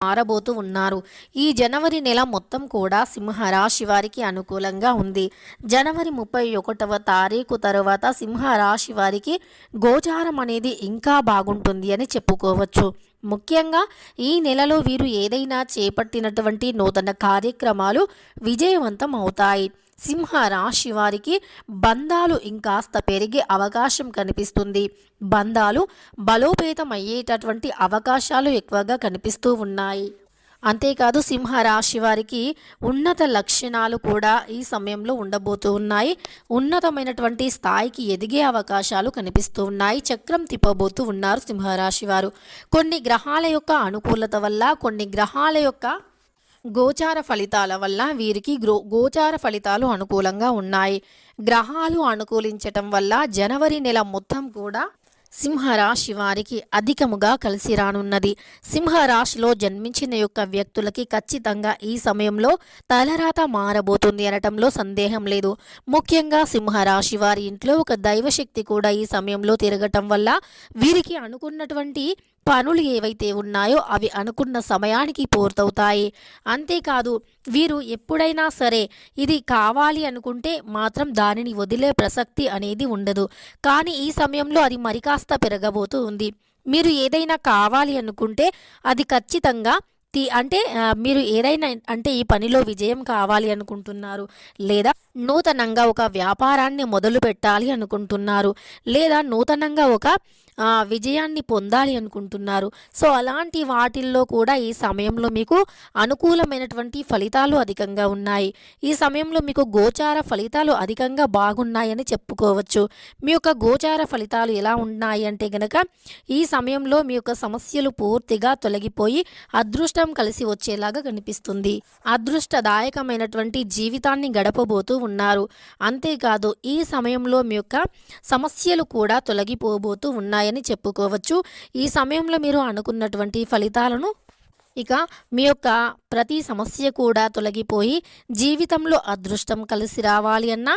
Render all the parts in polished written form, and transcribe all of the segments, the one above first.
మారబోతూ ఉన్నారు. ఈ జనవరి నెల మొత్తం కూడా సింహరాశి వారికి అనుకూలంగా ఉంది. జనవరి 31వ తారీఖు తర్వాత సింహరాశి వారికి గోచారం అనేది ఇంకా బాగుంటుంది అని చెప్పుకోవచ్చు. ముఖ్యంగా ఈ నెలలో వీరు ఏదైనా చేపట్టినటువంటి నూతన కార్యక్రమాలు విజయవంతం అవుతాయి. సింహ రాశి వారికి బంధాలు ఇంకాస్త పెరిగే అవకాశం కనిపిస్తుంది. బంధాలు బలోపేతం అయ్యేటటువంటి అవకాశాలు ఎక్కువగా కనిపిస్తూ ఉన్నాయి. అంతేకాదు సింహ రాశి వారికి ఉన్నత లక్షణాలు కూడా ఈ సమయంలో ఉండబోతూ ఉన్నాయి. ఉన్నతమైనటువంటి స్థాయికి ఎదిగే అవకాశాలు కనిపిస్తూ ఉన్నాయి. చక్రం తిప్పబోతూ ఉన్నారు సింహరాశి వారు. కొన్ని గ్రహాల యొక్క అనుకూలత వల్ల, కొన్ని గ్రహాల యొక్క గోచార ఫలితాల వల్ల వీరికి గోచార ఫలితాలు అనుకూలంగా ఉన్నాయి. గ్రహాలు అనుకూలించటం వల్ల జనవరి నెల మొత్తం కూడా సింహరాశి వారికి అధికముగా కలిసి రానున్నది. సింహరాశిలో జన్మించిన యొక్క వ్యక్తులకి ఖచ్చితంగా ఈ సమయంలో తలరాత మారబోతుంది అనటంలో సందేహం లేదు. ముఖ్యంగా సింహరాశి వారి ఇంట్లో ఒక దైవశక్తి కూడా ఈ సమయంలో తిరగటం వల్ల వీరికి అనుకున్నటువంటి పనులు ఏవైతే ఉన్నాయో అవి అనుకున్న సమయానికి పూర్తవుతాయి. అంతేకాదు వీరు ఎప్పుడైనా సరే ఇది కావాలి అనుకుంటే మాత్రం దానిని వదిలే ప్రసక్తి అనేది ఉండదు. కానీ ఈ సమయంలో అది మరి కాస్త పెరగబోతూ ఉంది. మీరు ఏదైనా కావాలి అనుకుంటే అది ఖచ్చితంగా మీరు ఏదైనా ఈ పనిలో విజయం కావాలి అనుకుంటున్నారు, లేదా నూతనంగా ఒక వ్యాపారాన్ని మొదలు పెట్టాలి అనుకుంటున్నారు, లేదా నూతనంగా ఒక విజయాన్ని పొందాలి అనుకుంటున్నారు. సో అలాంటి వాటిల్లో కూడా ఈ సమయంలో మీకు అనుకూలమైనటువంటి ఫలితాలు అధికంగా ఉన్నాయి. ఈ సమయంలో మీకు గోచార ఫలితాలు అధికంగా బాగున్నాయని చెప్పుకోవచ్చు. మీ యొక్క గోచార ఫలితాలు ఎలా ఉన్నాయి అంటే గనక ఈ సమయంలో మీ యొక్క సమస్యలు పూర్తిగా తొలగిపోయి అదృష్టం కలిసి వచ్చేలాగా కనిపిస్తుంది. అదృష్టదాయకమైనటువంటి జీవితాన్ని గడపబోతూ ఉన్నారు. అంతేకాదు ఈ సమయంలో మీ యొక్క సమస్యలు కూడా తొలగిపోబోతూ ఉన్నాయని చెప్పుకోవచ్చు. ఈ సమయంలో మీరు అనుకున్నటువంటి ఫలితాలను మీ యొక్క ప్రతి సమస్య కూడా తొలగిపోయి జీవితంలో అదృష్టం కలిసి రావాలి అన్నా,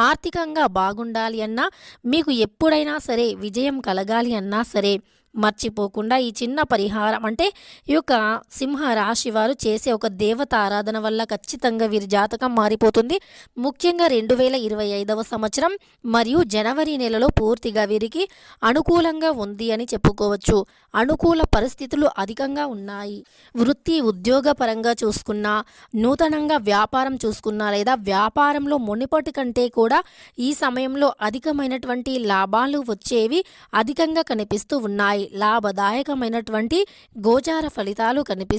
ఆర్థికంగా బాగుండాలి అన్నా, మీకు ఎప్పుడైనా సరే విజయం కలగాలి అన్నా సరే మర్చిపోకుండా ఈ చిన్న పరిహారం ఈ యొక్క సింహ రాశి వారు చేసే ఒక దేవత ఆరాధన వల్ల ఖచ్చితంగా వీరి జాతకం మారిపోతుంది. ముఖ్యంగా 2025వ సంవత్సరం మరియు జనవరి నెలలో పూర్తిగా వీరికి అనుకూలంగా ఉంది అని చెప్పుకోవచ్చు. అనుకూల పరిస్థితులు అధికంగా ఉన్నాయి. వృత్తి ఉద్యోగ పరంగా చూసుకున్నా, నూతనంగా వ్యాపారం చూసుకున్నా, లేదా వ్యాపారంలో మునిపటి కంటే కూడా ఈ సమయంలో అధికమైనటువంటి లాభాలు వచ్చేవి అధికంగా కనిపిస్తూ ఉన్నాయి. లాభదాయకమైనటువంటి గోచార ఫలితాలు కనిపిస్తాయి.